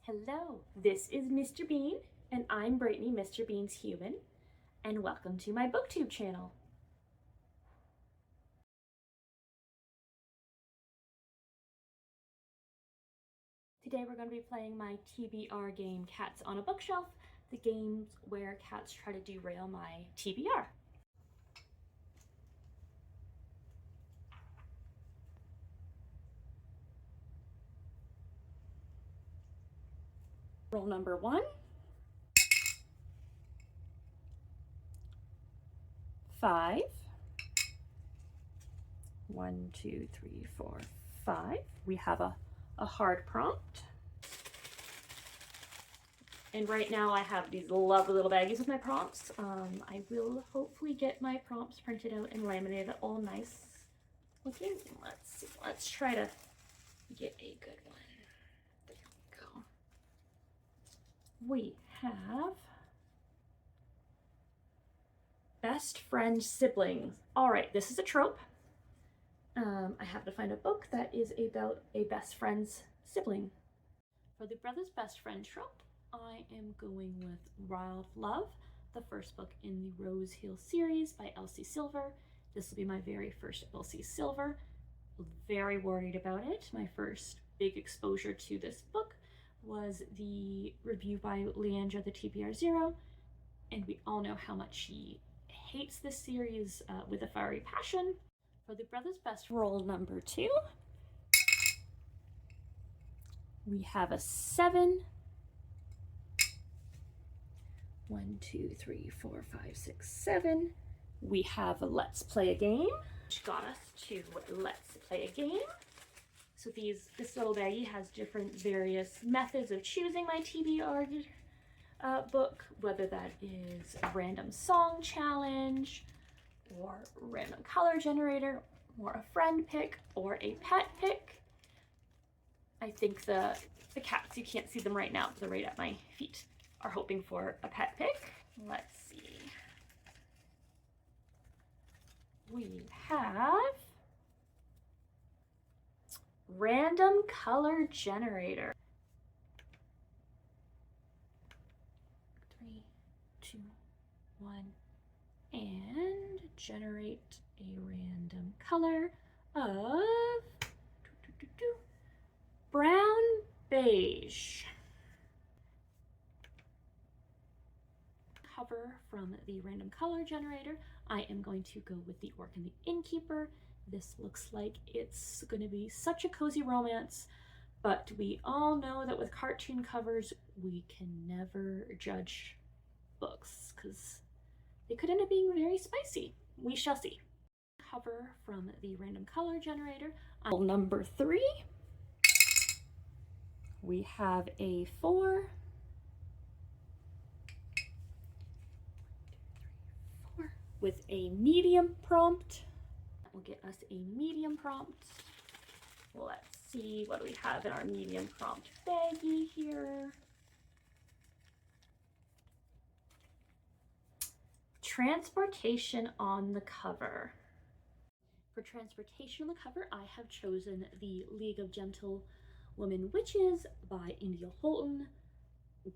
Hello, this is Mr. Bean, and I'm Brittany, Mr. Bean's human, and welcome to my Booktube channel. Today we're going to be playing my TBR game, Cats on a Bookshelf, the games where cats try to derail my TBR. Roll number 1. 5. 1, 2, 3, 4, 5. We have a hard prompt. And right now I have these lovely little baggies with my prompts. I will hopefully get my prompts printed out and laminated all nice looking. Let's see. Let's try to get a good one. There we go. We have best friend siblings. All right, this is a trope. I have to find a book that is about a best friend's sibling. For the brother's best friend trope, I am going with Wild Love, the first book in the Rose Hill series by Elsie Silver. This will be my very first Elsie Silver. Very worried about it. My first big exposure to this book was the review by Leandra, the TBR Zero, and we all know how much she hates this series with a fiery passion. For the brother's best roll number 2, we have a 7. 1, 2, 3, 4, 5, 6, 7. We have a let's play a game, which got us to let's play a game. So this little baggie has different various methods of choosing my TBR book, whether that is a random song challenge, or random color generator, or a friend pick, or a pet pick. I think the cats, you can't see them right now, they're right at my feet, are hoping for a pet pick. Let's see. We have random color generator. 3, 2, 1, and generate a random color of brown beige. Cover from the random color generator. I am going to go with the Orc and the Innkeeper. This looks like it's going to be such a cozy romance, but we all know that with cartoon covers, we can never judge books because they could end up being very spicy. We shall see. Cover from the random color generator. Number 3, we have a 4. 4 with a medium prompt. That will get us a medium prompt. Let's see what we have in our medium prompt baggie here. Transportation on the cover. For transportation on the cover, I have chosen the League of Gentlewomen Witches by India Holton.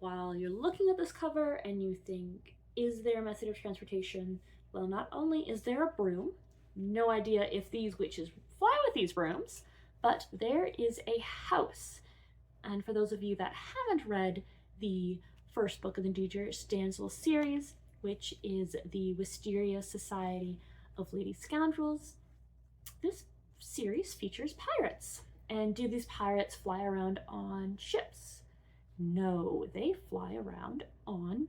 While you're looking at this cover and you think, is there a method of transportation? Well, not only is there a broom, no idea if these witches fly with these brooms, but there is a house. And for those of you that haven't read the first book of the Deidre Stansel series, which is the Wisteria Society of Lady Scoundrels, this series features pirates. And do these pirates fly around on ships? No, they fly around on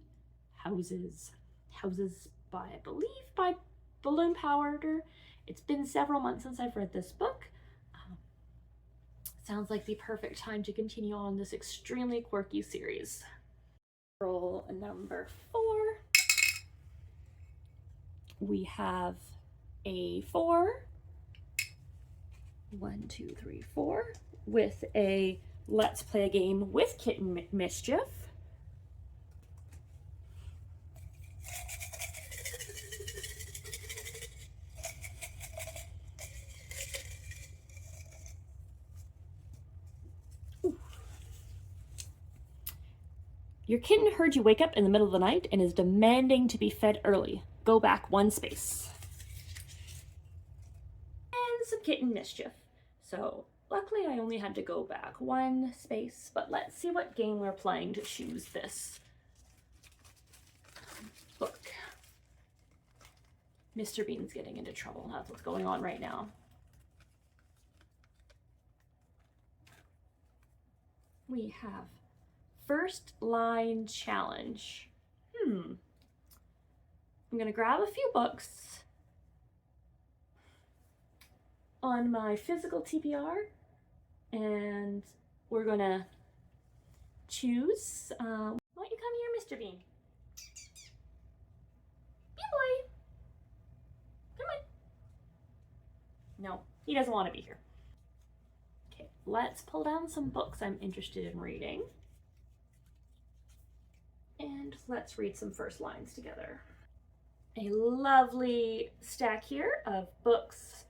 houses. Houses by, I believe, by balloon powder. It's been several months since I've read this book. Sounds like the perfect time to continue on this extremely quirky series. Roll number 4. We have a 4. 1, 2, 3, 4 with a let's play a game with Kitten Mischief. Your kitten heard you wake up in the middle of the night and is demanding to be fed early. Go back 1 space. And some kitten mischief. So luckily I only had to go back 1 space, but let's see what game we're playing to choose this book. Mr. Bean's getting into trouble. That's what's going on right now. We have first line challenge. I'm gonna grab a few books on my physical TBR and we're gonna choose. Why don't you come here, Mr. Bean? Good boy. Come on. No, he doesn't want to be here. Okay, let's pull down some books I'm interested in reading. And let's read some first lines together. A lovely stack here of books.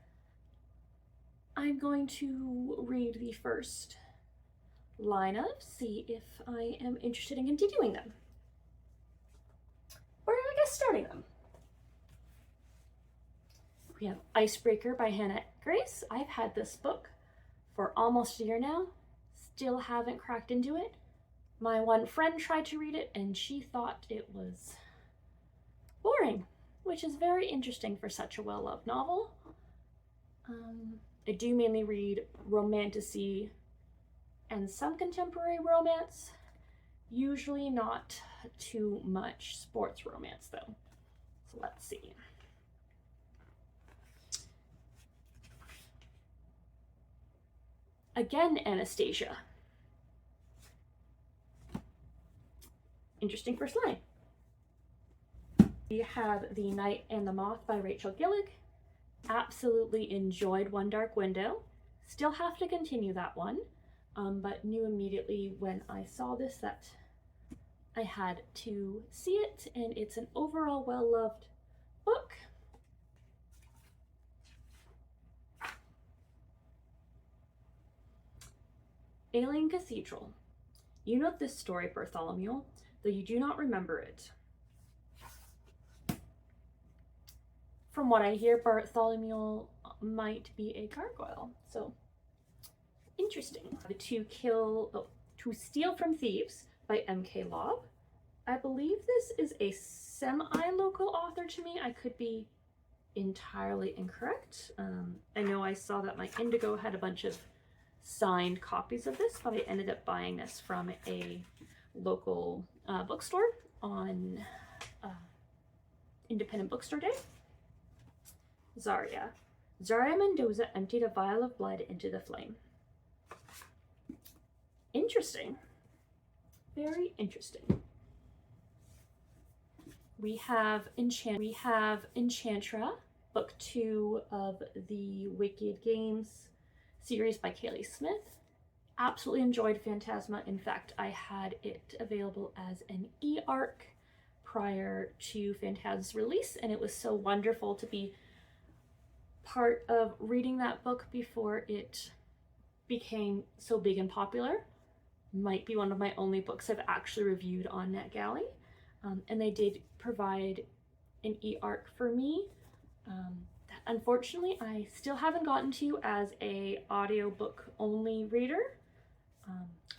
I'm going to read the first line of, see if I am interested in continuing them. Or I guess starting them. We have Icebreaker by Hannah Grace. I've had this book for almost a year now. Still haven't cracked into it. My one friend tried to read it and she thought it was boring, which is very interesting for such a well-loved novel. I do mainly read romantasy and some contemporary romance, usually not too much sports romance though. So let's see. Again, Anastasia. Interesting first line. We have The Night and the Moth by Rachel Gillig. Absolutely enjoyed One Dark Window. Still have to continue that one, but knew immediately when I saw this that I had to see it, and it's an overall well-loved book. Alien Cathedral. You know this story, Bartholomew, though you do not remember it. From what I hear, Bartholomew might be a gargoyle, so interesting. To Steal from Thieves by M.K. Lobb. I believe this is a semi-local author to me. I could be entirely incorrect. I know I saw that my Indigo had a bunch of signed copies of this, but I ended up buying this from a local bookstore on Independent Bookstore Day. Zarya. Zarya Mendoza emptied a vial of blood into the flame. Interesting. Very interesting. We have Enchantra, book 2 of the Wicked Games series by Kaylee Smith. Absolutely enjoyed Phantasma. In fact, I had it available as an e-arc prior to Phantasma's release, and it was so wonderful to be part of reading that book before it became so big and popular. Might be one of my only books I've actually reviewed on NetGalley. And they did provide an e-arc for me that unfortunately I still haven't gotten to as a audiobook only reader.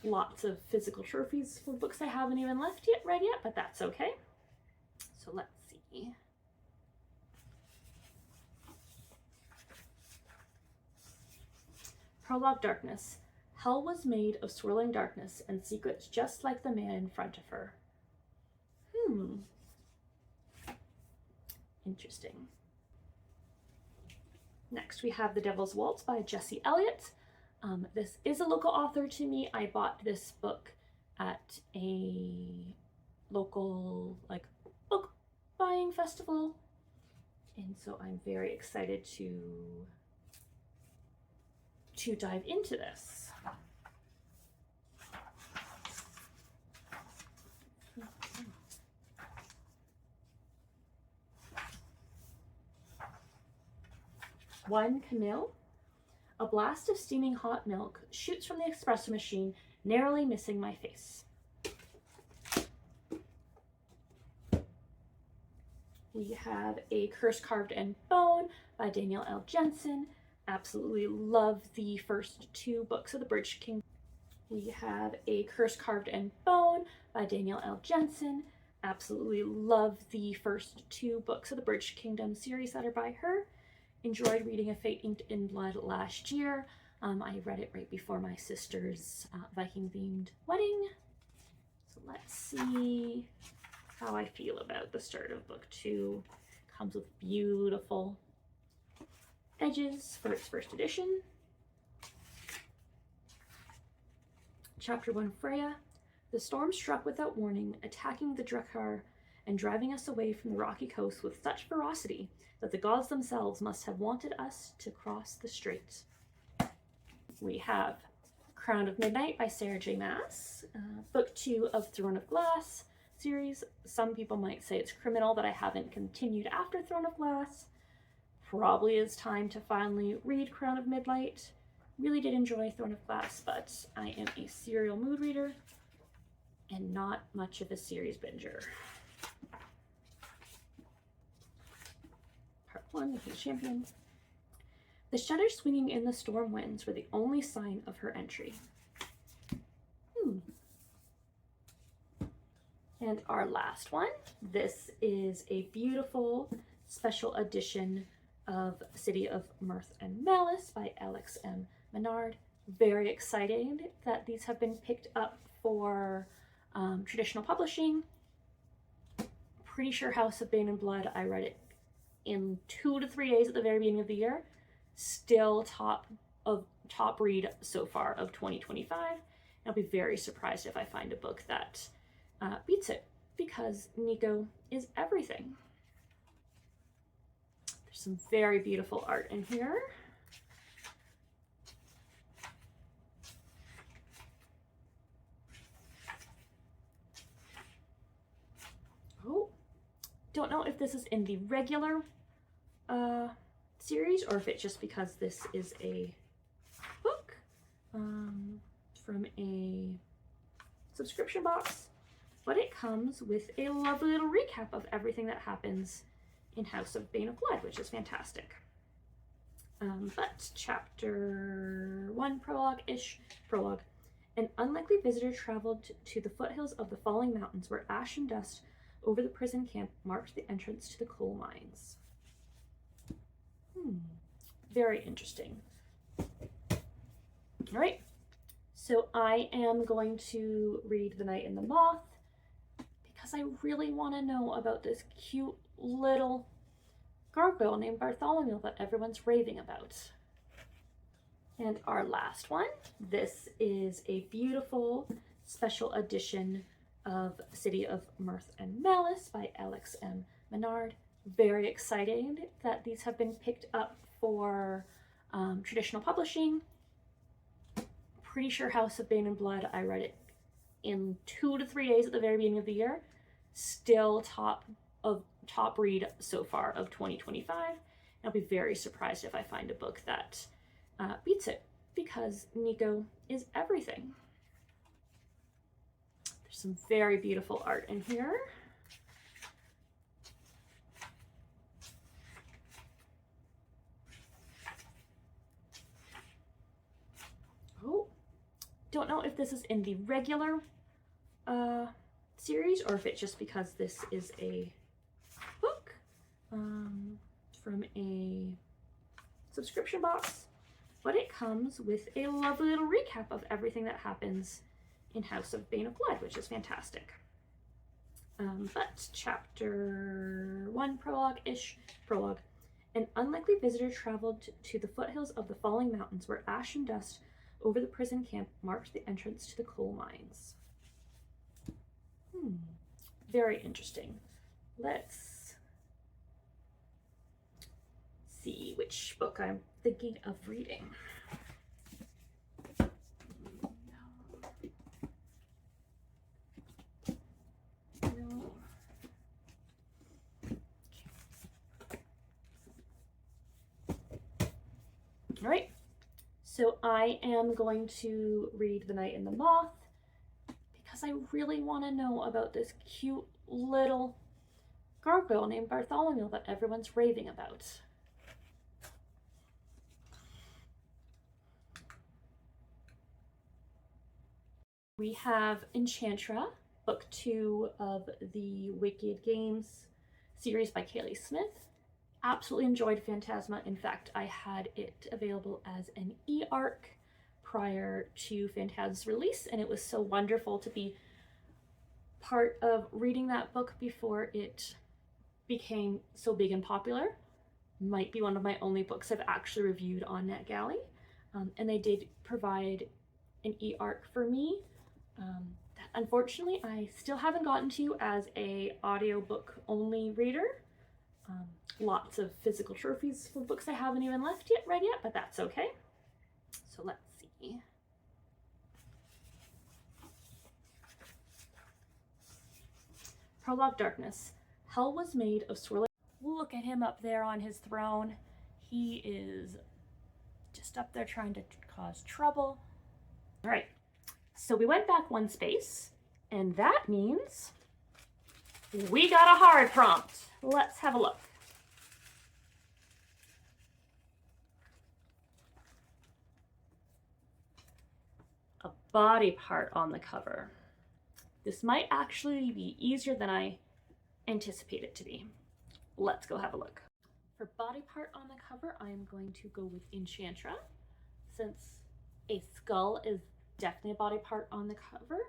Lots of physical trophies for books I haven't even read yet, but that's okay. So let's see. Prologue Darkness. Hell was made of swirling darkness and secrets just like the man in front of her. Interesting. Next we have The Devil's Waltz by Jessie Elliott. This is a local author to me. I bought this book at a local book buying festival, and so I'm very excited to dive into this. One Camille. A blast of steaming hot milk shoots from the espresso machine, narrowly missing my face. We have A Curse Carved in Bone by Danielle L. Jensen. Absolutely love the first two books of the Bridge King. We have A Curse Carved in Bone by Danielle L. Jensen. Absolutely love the first two books of the Bridge Kingdom series that are by her. Enjoyed reading A Fate Inked in Blood last year. I read it right before my sister's Viking-themed wedding. So let's see how I feel about the start of book 2. Comes with beautiful edges for its first edition. Chapter 1, Freya. The storm struck without warning, attacking the Drakkar and driving us away from the rocky coast with such ferocity that the gods themselves must have wanted us to cross the strait. We have Crown of Midnight by Sarah J. Maas, book 2 of Throne of Glass series. Some people might say it's criminal that I haven't continued after Throne of Glass. Probably is time to finally read Crown of Midnight. Really did enjoy Throne of Glass, but I am a serial mood reader and not much of a series binger. Part 1, The Champion. The shutters swinging in the storm winds were the only sign of her entry. And our last one. This is a beautiful special edition of City of Mirth and Malice by Alex M. Menard. Very excited that these have been picked up for traditional publishing. Pretty sure House of Bane and Blood, I read it in 2 to 3 days at the very beginning of the year. Still top read so far of 2025. And I'll be very surprised if I find a book that beats it, because Nico is everything. There's some very beautiful art in here. Oh, don't know if this is in the regular series or if it's just because this is a book from a subscription box, but it comes with a lovely little recap of everything that happens in House of Bane of Blood, which is fantastic. But chapter 1, prologue. An unlikely visitor traveled to the foothills of the falling mountains where ash and dust over the prison camp marked the entrance to the coal mines. Very interesting. All right, so I am going to read The Night and the Moth because I really want to know about this cute little gargoyle named Bartholomew that everyone's raving about. And our last one, this is a beautiful special edition of City of Mirth and Malice by Alex M. Menard. Very excited that these have been picked up for traditional publishing. Pretty sure House of Bane and Blood, I read it in 2 to 3 days at the very beginning of the year. Still top read so far of 2025. And I'll be very surprised if I find a book that beats it, because Nico is everything. There's some very beautiful art in here. Oh, don't know if this is in the regular series or if it's just because this is a book from a subscription box, but it comes with a lovely little recap of everything that happens in House of Bane of Blood, which is fantastic. But chapter 1, prologue. An unlikely visitor traveled to the foothills of the falling mountains where ash and dust over the prison camp marked the entrance to the coal mines. Very interesting. Let's see which book I'm thinking of reading. No. All right, so I am going to read The Night and the Moth because I really want to know about this cute little gargoyle named Bartholomew that everyone's raving about. We have Enchantra, book 2 of the Wicked Games series by Kaylee Smith. Absolutely enjoyed Phantasma. In fact, I had it available as an e-arc prior to Phantasma's release, and it was so wonderful to be part of reading that book before it became so big and popular. Might be one of my only books I've actually reviewed on NetGalley, and they did provide an e-arc for me that unfortunately I still haven't gotten to as a audiobook only reader. Lots of physical trophies for books I haven't even read yet, but that's okay. So let's see. Prologue Darkness. Hell was made of swirling. Look at him up there on his throne. He is just up there trying to cause trouble. All right, so we went back one space, and that means we got a hard prompt. Let's have a look. A body part on the cover. This might actually be easier than I anticipate it to be. Let's go have a look. For body part on the cover, I am going to go with Enchantra, since a skull is definitely a body part on the cover,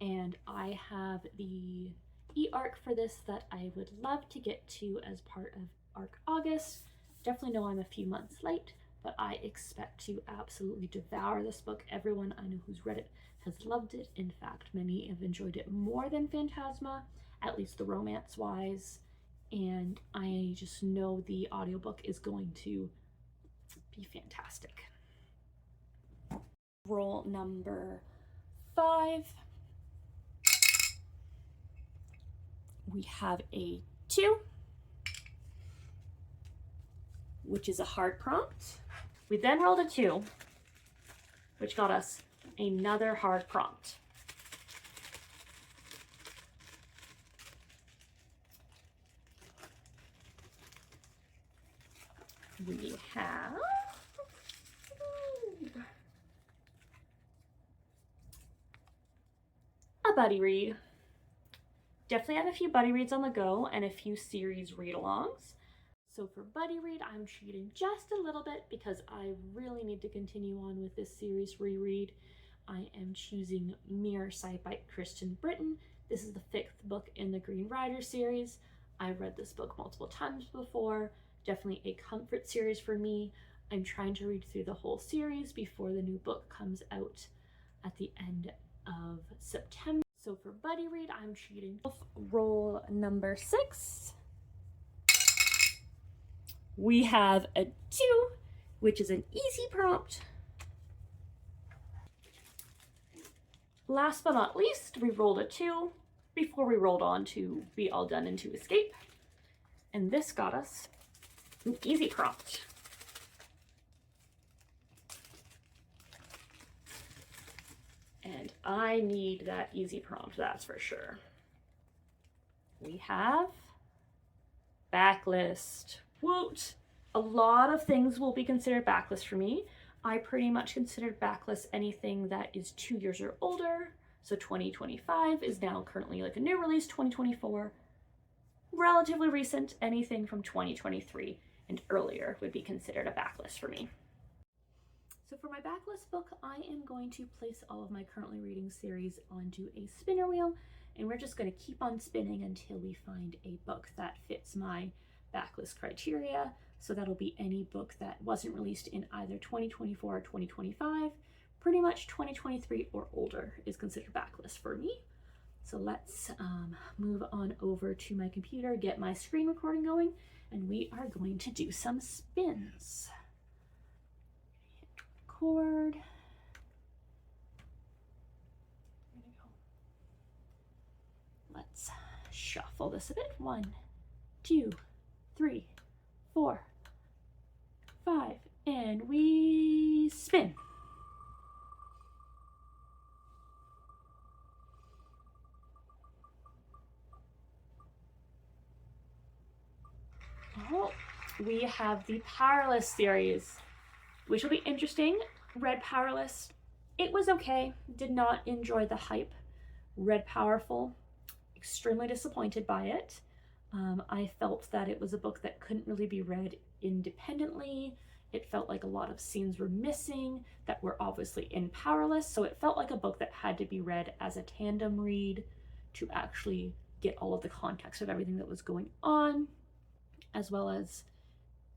and I have the e-arc for this that I would love to get to as part of Arc August. Definitely know I'm a few months late, but I expect to absolutely devour this book. Everyone I know who's read it has loved it. In fact, many have enjoyed it more than Phantasma, at least the romance-wise, and I just know the audiobook is going to be fantastic. Roll number 5. We have a 2, which is a hard prompt. We then rolled a 2, which got us another hard prompt. We have a buddy read. Definitely have a few buddy reads on the go and a few series read-alongs. So for buddy read, I'm cheating just a little bit because I really need to continue on with this series reread. I am choosing Mirror Sight by Kristen Britton. This is the 5th book in the Green Rider series. I've read this book multiple times before. Definitely a comfort series for me. I'm trying to read through the whole series before the new book comes out at the end of September. So for buddy read, I'm cheating. Roll number 6. We have a 2, which is an easy prompt. Last but not least, we rolled a 2 before we rolled on to Be All Done and to Escape. And this got us an easy prompt. And I need that easy prompt, that's for sure. We have Backlist. Woot! A lot of things will be considered backlist for me. I pretty much considered backlist anything that is 2 years or older. So 2025 is now currently like a new release, 2024. Relatively recent, anything from 2023 and earlier would be considered a backlist for me. So for my backlist book, I am going to place all of my currently reading series onto a spinner wheel, and we're just going to keep on spinning until we find a book that fits my backlist criteria. So that'll be any book that wasn't released in either 2024 or 2025. Pretty much 2023 or older is considered backlist for me. So let's move on over to my computer, get my screen recording going, and we are going to do some spins. Hit record. Let's shuffle this a bit. 1, 2, 3, 4, 5, and we spin. we have the Powerless series, which will be interesting. Read Powerless. It was okay. Did not enjoy the hype. Read Powerful. Extremely disappointed by it. I felt that it was a book that couldn't really be read independently. It felt like a lot of scenes were missing that were obviously in Powerless, so it felt like a book that had to be read as a tandem read to actually get all of the context of everything that was going on, as well as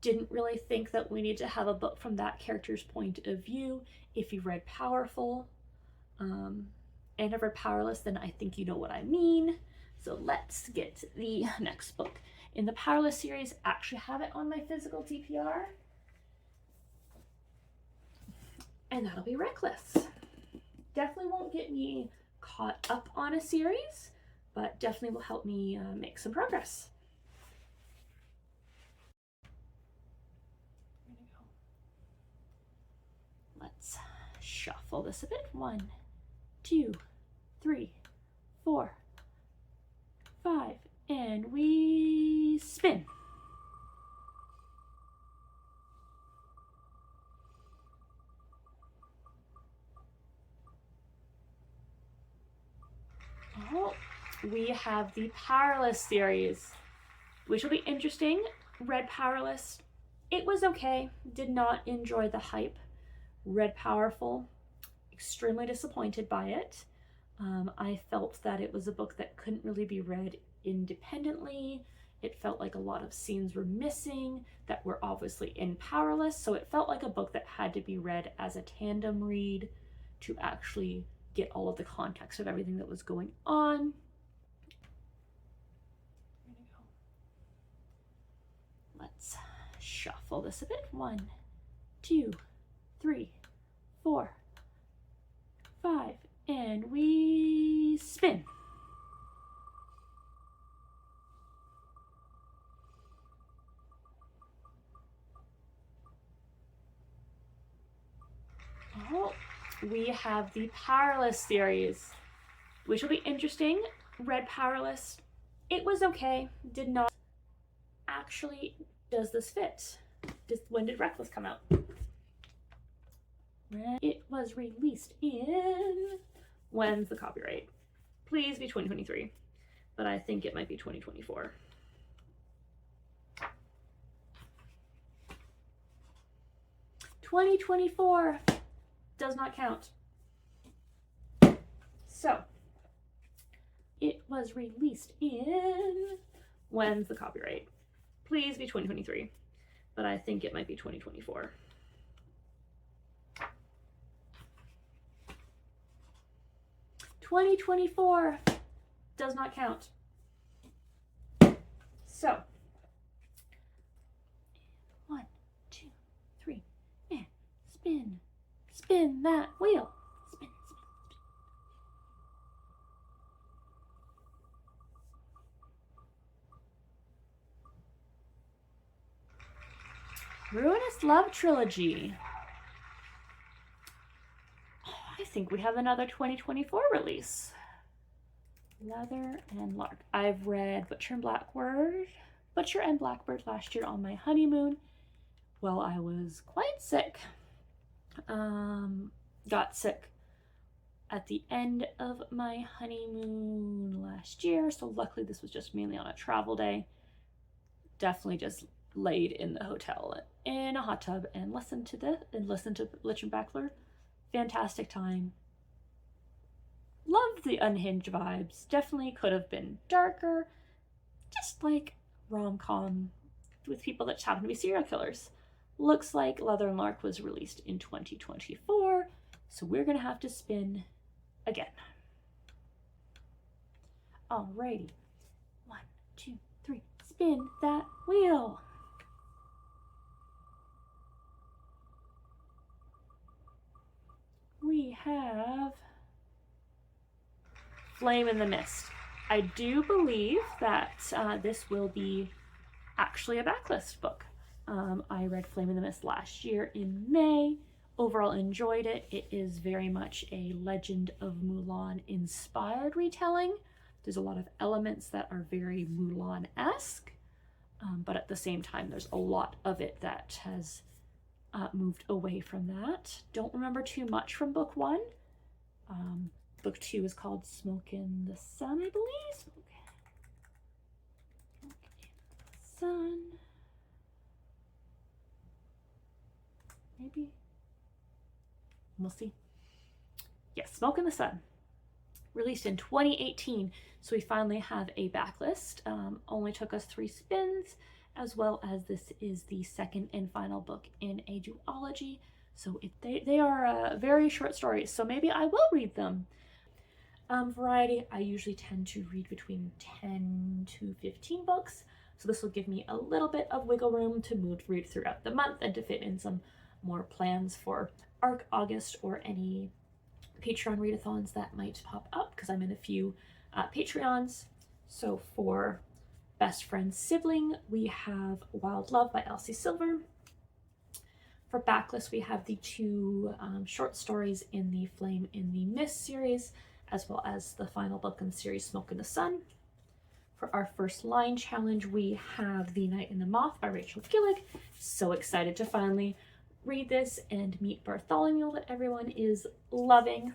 didn't really think that we need to have a book from that character's point of view. If you read Powerful and have read Powerless, then I think you know what I mean. So let's get the next book in the Powerless series. Actually have it on my physical TPR, and that'll be Reckless. Definitely won't get me caught up on a series, but definitely will help me make some progress. Let's shuffle this a bit. 1, 2, 3, 4, 5, and we spin. Oh, we have the Powerless series, which will be interesting. Read Powerless. It was okay. Did not enjoy the hype. Read Powerful. Extremely disappointed by it. I felt that it was a book that couldn't really be read independently. It felt like a lot of scenes were missing that were obviously in Powerless, so it felt like a book that had to be read as a tandem read to actually get all of the context of everything that was going on. Let's shuffle this a bit. 1, 2, 3, 4, 5, and we spin. Oh, we have the Powerless series, which will be interesting. Read Powerless. It was okay. Did not actually. Does this fit? When did Reckless come out? It was released in. When's the copyright? Please be 2023, but I think it might be 2024. $2024 does not count. So it was released in. When's the copyright? Please be 2023, but I think it might be 2024. $2024 does not count. So 1, 2, 3, and spin. Spin that wheel. Spin, spin, spin. Ruinous Love Trilogy. I think we have another 2024 release. Leather and Lark. I've read Butcher and Blackbird last year on my honeymoon while I was quite sick. Got sick at the end of my honeymoon last year, so luckily this was just mainly on a travel day. Definitely just laid in the hotel in a hot tub and listened to Lich Backler. Fantastic time. Loved the unhinged vibes. Definitely could have been darker. Just like rom-com with people that happen to be serial killers. Looks like Leather and Lark was released in 2024, so we're gonna have to spin again. Alrighty. 1, 2, 3. Spin that wheel. We have Flame in the Mist. I do believe that this will be actually a Backlist book. I read Flame in the Mist last year in May. Overall enjoyed it. It is very much a Legend of Mulan inspired retelling. There's a lot of elements that are very Mulan-esque. but at the same time, there's a lot of it that has moved away from that. Don't remember too much from book 1. Book 2 is called Smoke in the Sun, I believe. Smoke in the Sun. Maybe. We'll see. Yes, Smoke in the Sun. Released in 2018, so we finally have a backlist. Only took us 3 spins, as well as this is the second and final book in a duology. So they are very short stories, so maybe I will read them. Variety, I usually tend to read between 10 to 15 books, so this will give me a little bit of wiggle room to read throughout the month and to fit in some more plans for ARC August or any Patreon readathons that might pop up, because I'm in a few Patreons. So for Best Friend Sibling, we have Wild Love by Elsie Silver. For Backlist, we have the 2 short stories in the Flame in the Mist series, as well as the final book in the series, Smoke in the Sun. For our first line challenge, we have The Night and the Moth by Rachel Gillick. So excited to finally read this and meet Bartholomew that everyone is loving.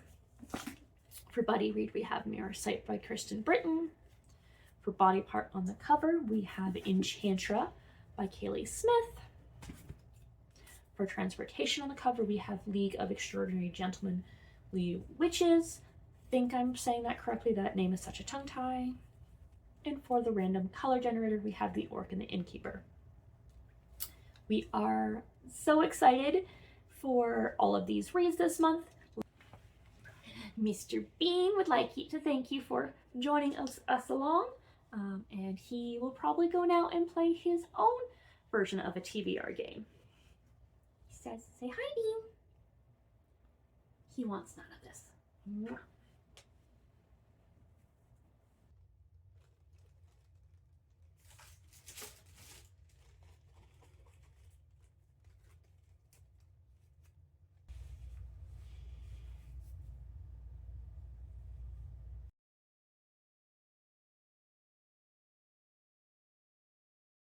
For buddy read, we have Mirror Sight by Kirsten Britton. For body part on the cover, we have Enchantra by Kaylee Smith. For transportation on the cover, we have League of Extraordinary Gentlemanly Witches. Think I'm saying that correctly. That name is such a tongue tie. And for the random color generator, we have The Orc and the Innkeeper. We are so excited for all of these reads this month. Mr. Bean would like to thank you for joining us along, and he will probably go now and play his own version of a TBR game. He says, say hi, Bean. He wants none of this.